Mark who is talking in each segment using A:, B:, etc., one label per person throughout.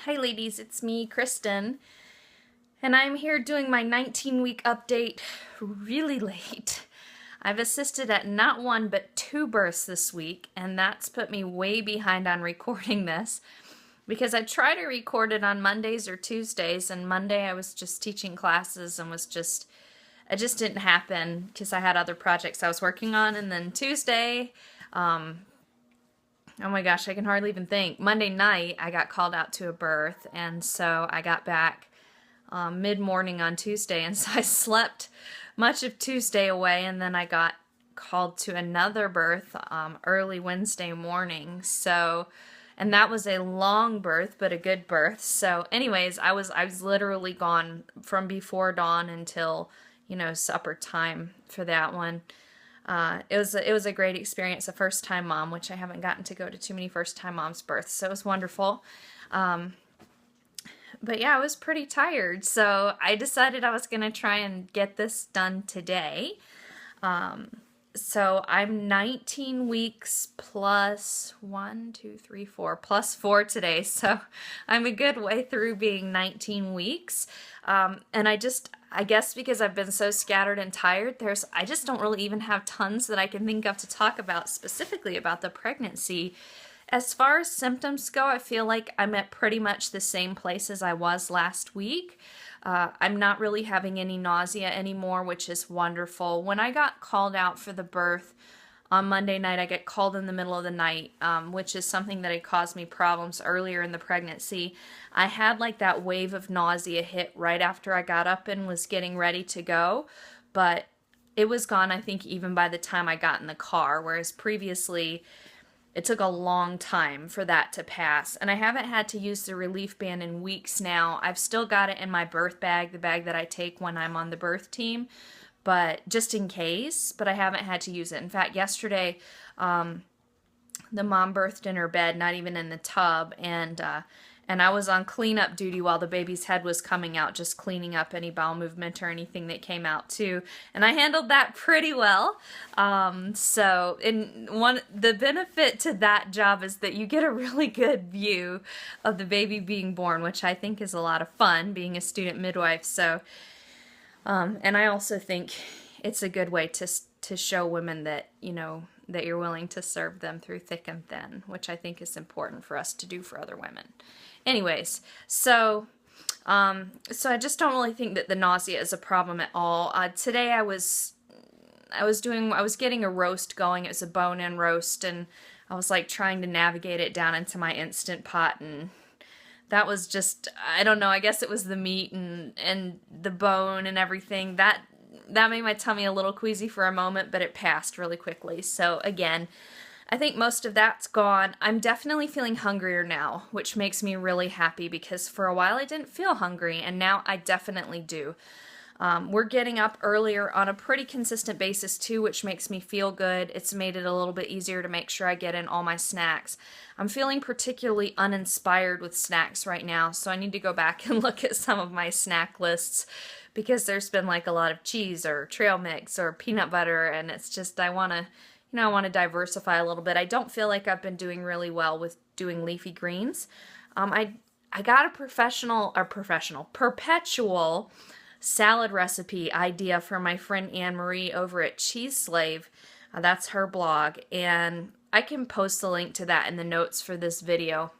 A: Hi ladies, it's me, Kristen, and I'm here doing my 19-week update really late. I've assisted at not one but two births this week, and that's put me way behind on recording this because I try to record it on Mondays or Tuesdays, and Monday I was just teaching classes and it just didn't happen because I had other projects I was working on, and then Tuesday, oh my gosh, I can hardly even think. Monday night, I got called out to a birth, and so I got back mid-morning on Tuesday, and so I slept much of Tuesday away, and then I got called to another birth early Wednesday morning. So, and that was a long birth, but a good birth. So, anyways, I was literally gone from before dawn until, supper time for that one. It was a great experience, a first-time mom, which I haven't gotten to go to too many first-time moms' births, so it was wonderful. But yeah, I was pretty tired, so I decided I was going to try and get this done today. So I'm 19 weeks plus 1, 2, 3, 4, plus 4 today, so I'm a good way through being 19 weeks. And I guess because I've been so scattered and tired, I just don't really even have tons that I can think of to talk about specifically about the pregnancy. As far as symptoms go, I feel like I'm at pretty much the same place as I was last week. I'm not really having any nausea anymore, which is wonderful. When I got called out for the birth on Monday night, I get called in the middle of the night, which is something that had caused me problems earlier in the pregnancy. I had like that wave of nausea hit right after I got up and was getting ready to go, but it was gone, I think, even by the time I got in the car, whereas previously it took a long time for that to pass, and I haven't had to use the relief band in weeks now. I've still got it in my birth bag, the bag that I take when I'm on the birth team, but just in case, but I haven't had to use it. In fact, yesterday, the mom birthed in her bed, not even in the tub, and I was on cleanup duty while the baby's head was coming out, just cleaning up any bowel movement or anything that came out too. And I handled that pretty well. The benefit to that job is that you get a really good view of the baby being born, which I think is a lot of fun, being a student midwife. So, and I also think it's a good way to show women that, that you're willing to serve them through thick and thin, which I think is important for us to do for other women. Anyways, so I just don't really think that the nausea is a problem at all. Today I was getting a roast going. It was a bone-in roast, and I was like trying to navigate it down into my Instant Pot, and that was just, I don't know, I guess it was the meat and the bone and everything. That made my tummy a little queasy for a moment, but it passed really quickly. So again, I think most of that's gone. I'm definitely feeling hungrier now, which makes me really happy because for a while I didn't feel hungry, and now I definitely do. We're getting up earlier on a pretty consistent basis too, which makes me feel good. It's made it a little bit easier to make sure I get in all my snacks. I'm feeling particularly uninspired with snacks right now, so I need to go back and look at some of my snack lists because there's been like a lot of cheese or trail mix or peanut butter, and it's just I want to diversify a little bit. I don't feel like I've been doing really well with doing leafy greens. I got a perpetual salad recipe idea from my friend Anne Marie over at Cheese Slave. That's her blog, and I can post the link to that in the notes for this video.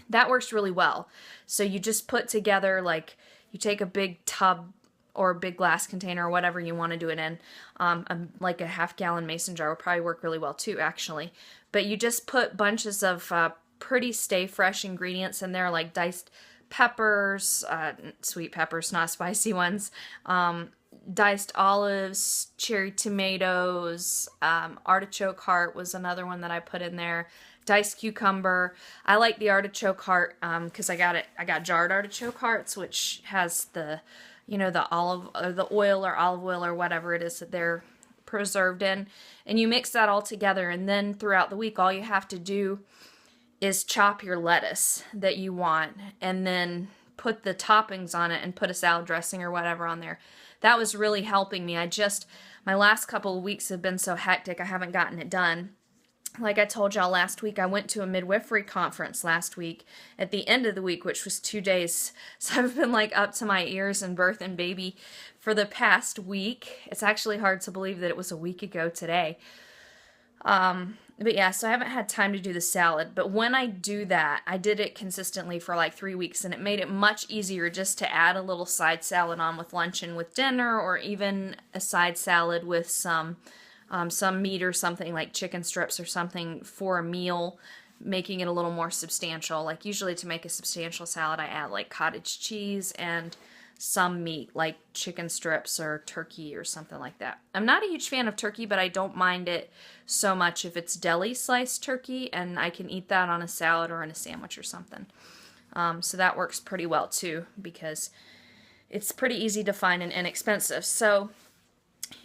A: That works really well. So you just put together, like, you take a big tub or a big glass container or whatever you want to do it in. Like a half-gallon mason jar would probably work really well too, actually. But you just put bunches of pretty stay-fresh ingredients in there, like diced peppers, sweet peppers, not spicy ones, diced olives, cherry tomatoes, artichoke heart was another one that I put in there, diced cucumber. I like the artichoke heart because I got jarred artichoke hearts, which has the the olive or the oil or olive oil or whatever it is that they're preserved in, and you mix that all together, and then throughout the week all you have to do is chop your lettuce that you want and then put the toppings on it and put a salad dressing or whatever on there. That was really helping me. My last couple of weeks have been so hectic I haven't gotten it done. like I told y'all last week, I went to a midwifery conference last week at the end of the week, which was 2 days. So I've been like up to my ears in birth and baby for the past week. It's actually hard to believe that it was a week ago today. But yeah, so I haven't had time to do the salad. But when I do that, I did it consistently for like 3 weeks, and it made it much easier just to add a little side salad on with lunch and with dinner, or even a side salad with some meat or something like chicken strips or something for a meal, making it a little more substantial. Like usually to make a substantial salad, I add like cottage cheese and some meat like chicken strips or turkey or something like that. I'm not a huge fan of turkey, but I don't mind it so much if it's deli sliced turkey, and I can eat that on a salad or in a sandwich or something. So that works pretty well too, because it's pretty easy to find and inexpensive. So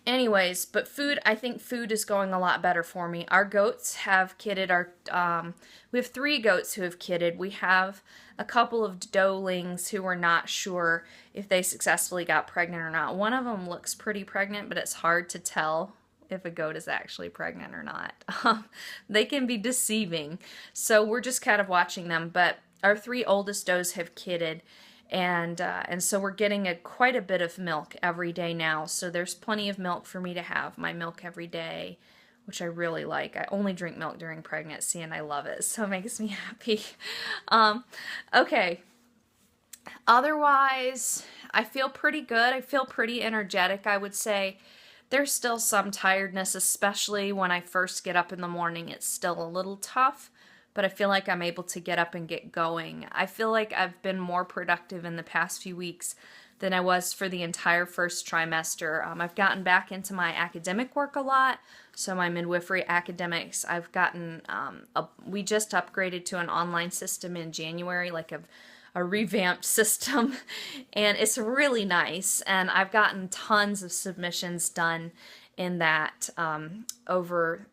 A: anyways, but food, I think food is going a lot better for me. Our goats have kidded. We have 3 goats who have kidded. We have a couple of doelings who we're not sure if they successfully got pregnant or not. One of them looks pretty pregnant, but it's hard to tell if a goat is actually pregnant or not. They can be deceiving. So we're just kind of watching them. But our 3 oldest does have kidded. And so we're getting quite a bit of milk every day now. So there's plenty of milk for me to have my milk every day, which I really like. I only drink milk during pregnancy, and I love it, so it makes me happy. Okay. Otherwise, I feel pretty good. I feel pretty energetic, I would say. There's still some tiredness, especially when I first get up in the morning. It's still a little tough, but I feel like I'm able to get up and get going. I feel like I've been more productive in the past few weeks than I was for the entire first trimester. I've gotten back into my academic work a lot, so my midwifery academics. I've gotten, we just upgraded to an online system in January, like a revamped system, and it's really nice, and I've gotten tons of submissions done in that over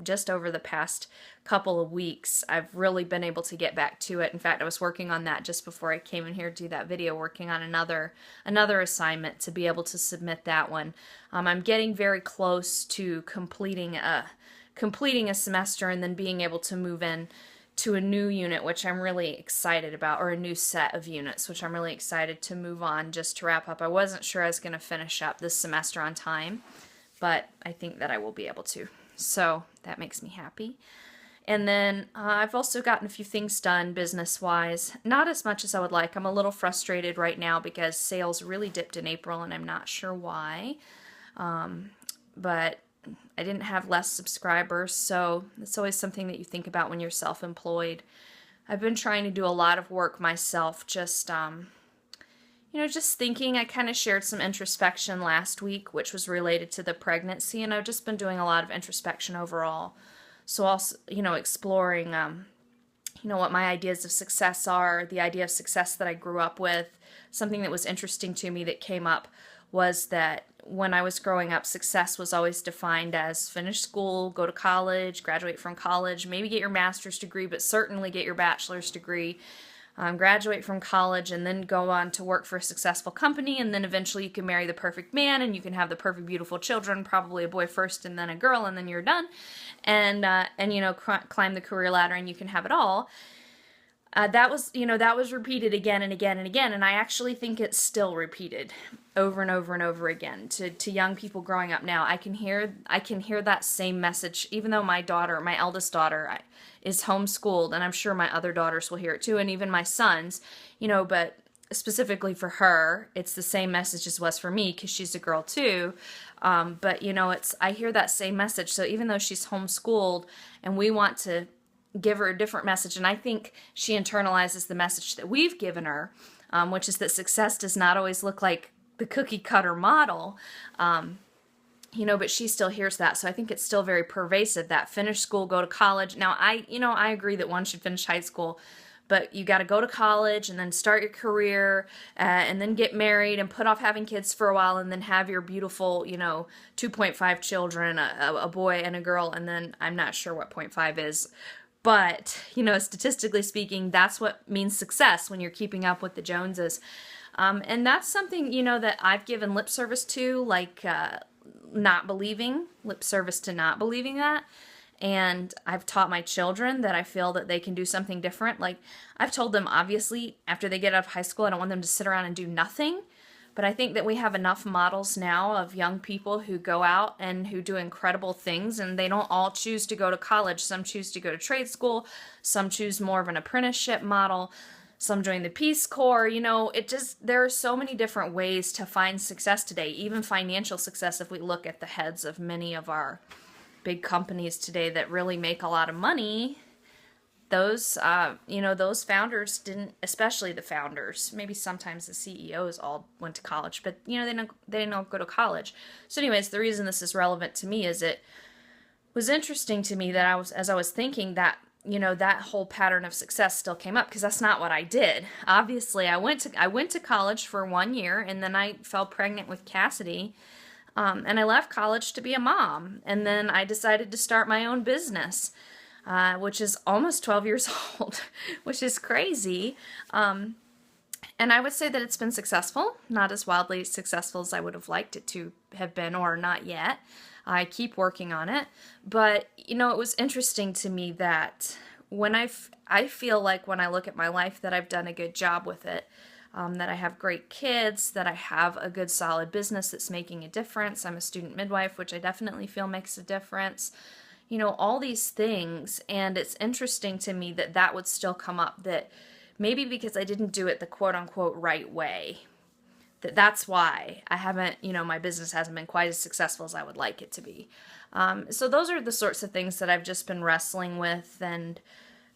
A: just over the past couple of weeks. I've really been able to get back to it. In fact, I was working on that just before I came in here to do that video, working on another assignment to be able to submit that one. I'm getting very close to completing a semester and then being able to move in to a new unit, which I'm really excited about, or a new set of units, which I'm really excited to move on just to wrap up. I wasn't sure I was going to finish up this semester on time, but I think that I will be able to. So that makes me happy. And then I've also gotten a few things done business-wise. Not as much as I would like. I'm a little frustrated right now because sales really dipped in April, and I'm not sure why. But I didn't have less subscribers, so it's always something that you think about when you're self-employed. I've been trying to do a lot of work myself, just just thinking. I kind of shared some introspection last week, which was related to the pregnancy, and I've just been doing a lot of introspection overall. So also, exploring, what my ideas of success are, the idea of success that I grew up with. Something that was interesting to me that came up was that when I was growing up, success was always defined as finish school, go to college, graduate from college, maybe get your master's degree, but certainly get your bachelor's degree. Graduate from college and then go on to work for a successful company, and then eventually you can marry the perfect man and you can have the perfect beautiful children, probably a boy first and then a girl, and then you're done, and climb the career ladder and you can have it all. That was repeated again and again and again, and I actually think it's still repeated over and over and over again to young people growing up now. I can hear that same message, even though my eldest daughter, is homeschooled, and I'm sure my other daughters will hear it too, and even my sons, but specifically for her, it's the same message as was for me because she's a girl too. But I hear that same message. So even though she's homeschooled, and we want to give her a different message, and I think she internalizes the message that we've given her, which is that success does not always look like the cookie cutter model, but she still hears that. So I think it's still very pervasive, that finish school, go to college. Now I agree that one should finish high school, but you got to go to college and then start your career, and then get married and put off having kids for a while, and then have your beautiful, 2.5 children, a boy and a girl, and then I'm not sure what 0.5 is. But, statistically speaking, that's what means success when you're keeping up with the Joneses. And that's something, that I've given lip service to, like lip service to not believing that. And I've taught my children that I feel that they can do something different. Like, I've told them, obviously, after they get out of high school, I don't want them to sit around and do nothing. But I think that we have enough models now of young people who go out and who do incredible things, and they don't all choose to go to college. Some choose to go to trade school, some choose more of an apprenticeship model, some join the Peace Corps. You know, there are so many different ways to find success today, even financial success. If we look at the heads of many of our big companies today that really make a lot of money, those those founders didn't, especially the founders, maybe sometimes the CEOs all went to college, but they didn't go to college. So anyways, the reason this is relevant to me is it was interesting to me that as I was thinking that, that whole pattern of success still came up, because that's not what I did. Obviously, I went to college for 1 year, and then I fell pregnant with Cassidy, and I left college to be a mom, and then I decided to start my own business, which is almost 12 years old, which is crazy. And I would say that it's been successful, not as wildly successful as I would have liked it to have been, or not yet. I keep working on it. But, it was interesting to me that when I feel like when I look at my life that I've done a good job with it, that I have great kids, that I have a good solid business that's making a difference. I'm a student midwife, which I definitely feel makes a difference. All these things. And it's interesting to me that that would still come up, that maybe because I didn't do it the quote unquote right way, that's why I haven't, my business hasn't been quite as successful as I would like it to be. So those are the sorts of things that I've just been wrestling with, and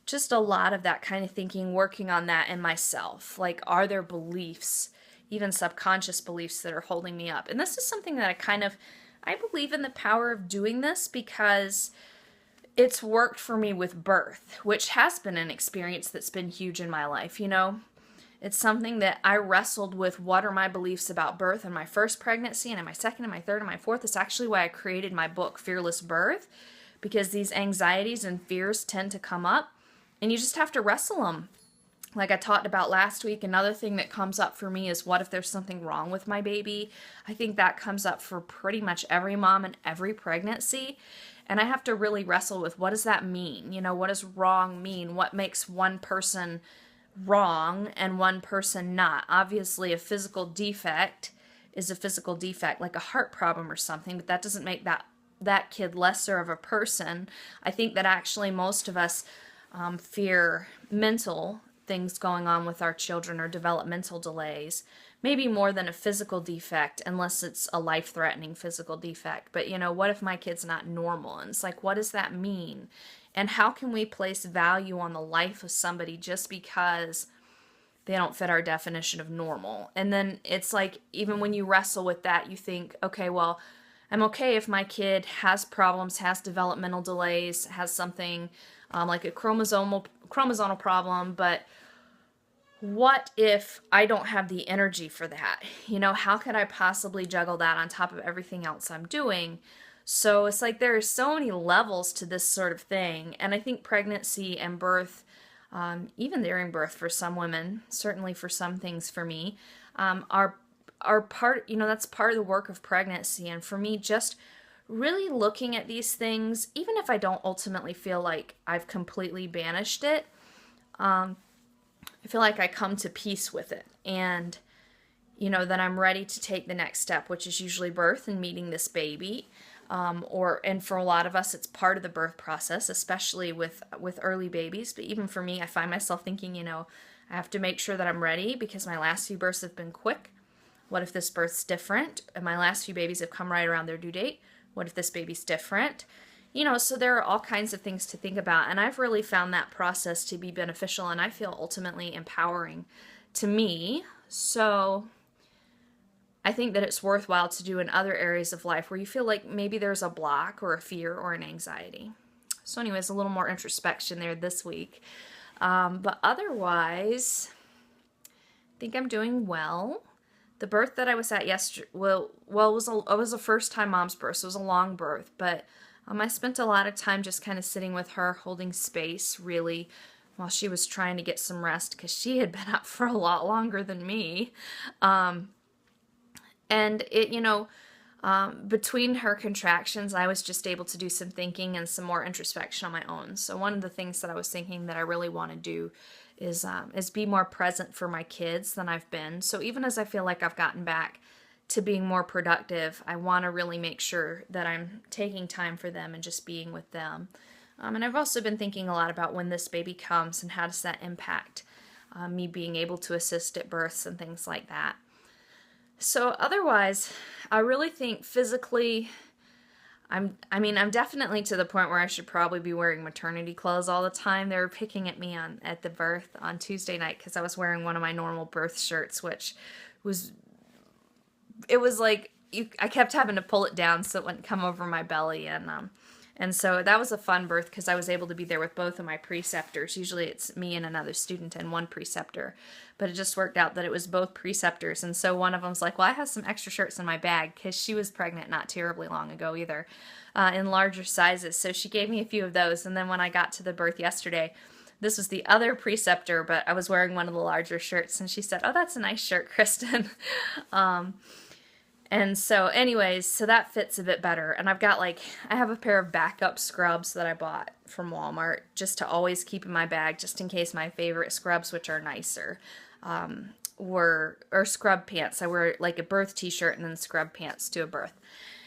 A: just a lot of that kind of thinking, working on that in myself. Like, are there beliefs, even subconscious beliefs, that are holding me up? And this is something that I believe in the power of doing this, because it's worked for me with birth, which has been an experience that's been huge in my life. It's something that I wrestled with. What are my beliefs about birth in my first pregnancy, and in my second, and my third, and my fourth? It's actually why I created my book, Fearless Birth, because these anxieties and fears tend to come up, and you just have to wrestle them. Like I talked about last week, another thing that comes up for me is, what if there's something wrong with my baby? I think that comes up for pretty much every mom in every pregnancy. And I have to really wrestle with, what does that mean? What does wrong mean? What makes one person wrong and one person not? Obviously, a physical defect is a physical defect, like a heart problem or something, but that doesn't make that kid lesser of a person. I think that actually most of us fear mental things going on with our children, or developmental delays, maybe more than a physical defect, unless it's a life-threatening physical defect. But what if my kid's not normal? And it's like, what does that mean? And how can we place value on the life of somebody just because they don't fit our definition of normal? And then it's like, even when you wrestle with that, you think, okay, well, I'm okay if my kid has problems, has developmental delays, has something like a chromosomal problem, but what if I don't have the energy for that? How could I possibly juggle that on top of everything else I'm doing? So it's like there are so many levels to this sort of thing. And I think pregnancy and birth, even during birth for some women, certainly for some things for me, are part, that's part of the work of pregnancy. And for me, just really looking at these things, even if I don't ultimately feel like I've completely banished it, I feel like I come to peace with it, and that I'm ready to take the next step, which is usually birth and meeting this baby. And for a lot of us, it's part of the birth process, especially with early babies. But even for me, I find myself thinking, I have to make sure that I'm ready, because my last few births have been quick. What if this birth's different? And my last few babies have come right around their due date. What if this baby's different? So there are all kinds of things to think about, and I've really found that process to be beneficial, and I feel ultimately empowering to me. So I think that it's worthwhile to do in other areas of life where you feel like maybe there's a block or a fear or an anxiety. So anyways, a little more introspection there this week. But otherwise, I think I'm doing well. The birth that I was at yesterday, it was a first-time mom's birth, so it was a long birth, but I spent a lot of time just kind of sitting with her, holding space, really, while she was trying to get some rest, because she had been up for a lot longer than me. And it, Between her contractions, I was just able to do some thinking and some more introspection on my own. So one of the things that I was thinking that I really want to do is be more present for my kids than I've been. So even as I feel like I've gotten back to being more productive, I want to really make sure that I'm taking time for them and just being with them. And I've also been thinking a lot about when this baby comes and how does that impact me being able to assist at births and things like that. So otherwise, I really think physically, I'm definitely to the point where I should probably be wearing maternity clothes all the time. They were picking at me at the birth on Tuesday night because I was wearing one of my normal birth shirts, which was, it was like, I kept having to pull it down so it wouldn't come over my belly, and so that was a fun birth because I was able to be there with both of my preceptors. Usually it's me and another student and one preceptor, but it just worked out that it was both preceptors. And so one of them's like, well, I have some extra shirts in my bag because she was pregnant not terribly long ago either, in larger sizes. So she gave me a few of those. And then when I got to the birth yesterday, this was the other preceptor, but I was wearing one of the larger shirts. And she said, oh, that's a nice shirt, Kristen. And so anyways, so that fits a bit better. And I've got I have a pair of backup scrubs that I bought from Walmart just to always keep in my bag just in case my favorite scrubs, which are nicer, or scrub pants. I wear like a birth t-shirt and then scrub pants to a birth.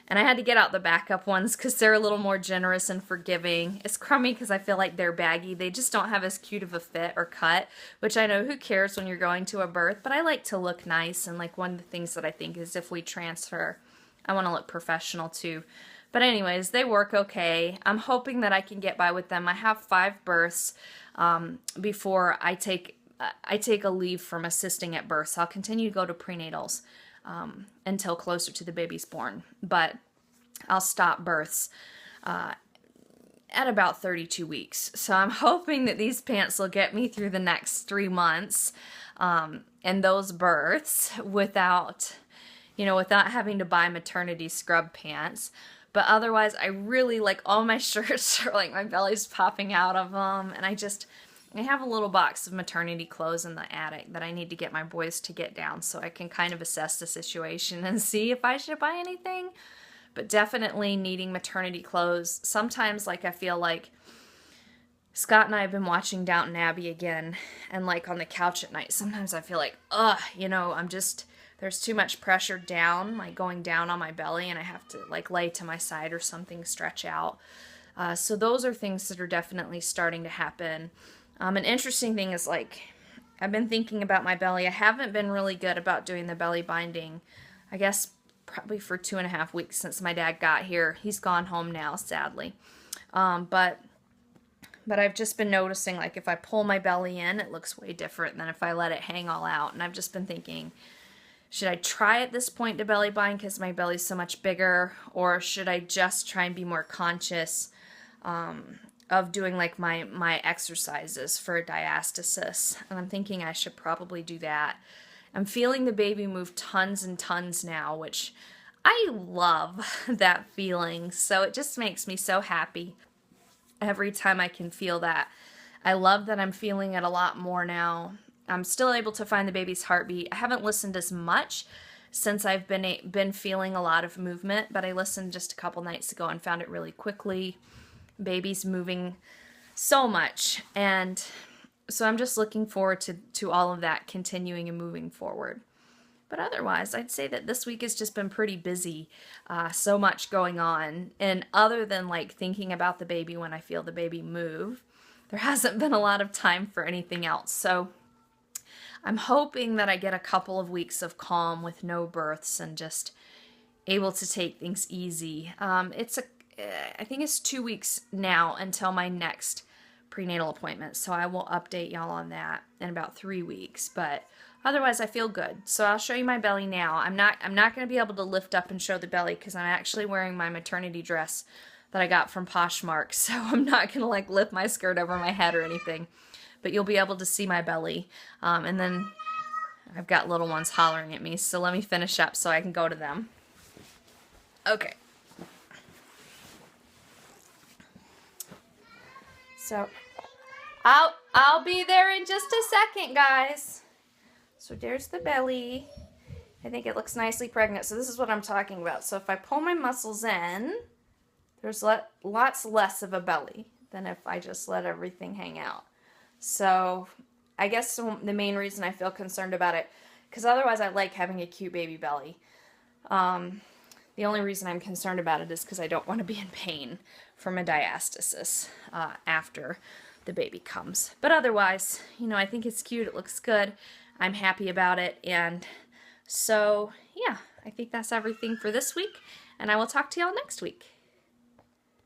A: And I had to get out the backup ones because they're a little more generous and forgiving. It's crummy because I feel like they're baggy. They just don't have as cute of a fit or cut, which I know who cares when you're going to a birth, but I like to look nice. And one of the things that I think is if we transfer, I want to look professional too. But anyways, they work okay. I'm hoping that I can get by with them. I have 5 births before I take a leave from assisting at births. I'll continue to go to prenatals until closer to the baby's born, but I'll stop births at about 32 weeks. So I'm hoping that these pants will get me through the next 3 months and those births without having to buy maternity scrub pants. But otherwise, I really all my shirts are my belly's popping out of them, and I have a little box of maternity clothes in the attic that I need to get my boys to get down so I can kind of assess the situation and see if I should buy anything. But definitely needing maternity clothes. Sometimes I feel like Scott and I have been watching Downton Abbey again, and on the couch at night, sometimes I feel like, there's too much pressure down, going down on my belly, and I have to lay to my side or something, stretch out. So those are things that are definitely starting to happen. An interesting thing is I've been thinking about my belly. I haven't been really good about doing the belly binding, I guess probably for 2.5 weeks since my dad got here. He's gone home now, sadly. But I've just been noticing if I pull my belly in, it looks way different than if I let it hang all out. And I've just been thinking, should I try at this point to belly bind because my belly's so much bigger, or should I just try and be more conscious of doing my exercises for diastasis? And I'm thinking I should probably do that. I'm feeling the baby move tons and tons now, which I love that feeling. So it just makes me so happy every time I can feel that. I love that I'm feeling it a lot more now. I'm still able to find the baby's heartbeat. I haven't listened as much since I've been feeling a lot of movement, but I listened just a couple nights ago and found it really quickly. Baby's moving so much, and so I'm just looking forward to all of that continuing and moving forward. But otherwise, I'd say that this week has just been pretty busy, so much going on, and other than thinking about the baby when I feel the baby move, there hasn't been a lot of time for anything else. So I'm hoping that I get a couple of weeks of calm with no births and just able to take things easy. I think it's 2 weeks now until my next prenatal appointment, so I will update y'all on that in about 3 weeks. But otherwise, I feel good. So I'll show you my belly now. I'm not going to be able to lift up and show the belly because I'm actually wearing my maternity dress that I got from Poshmark, so I'm not going to lift my skirt over my head or anything. But you'll be able to see my belly, and then I've got little ones hollering at me. So let me finish up so I can go to them. Okay. So, I'll be there in just a second, guys. So there's the belly. I think it looks nicely pregnant. So this is what I'm talking about. So if I pull my muscles in, there's lots less of a belly than if I just let everything hang out. So I guess the main reason I feel concerned about it, because otherwise I like having a cute baby belly. The only reason I'm concerned about it is because I don't want to be in pain from a diastasis after the baby comes. But otherwise, you know, I think it's cute. It looks good. I'm happy about it. And so, yeah, I think that's everything for this week. And I will talk to y'all next week.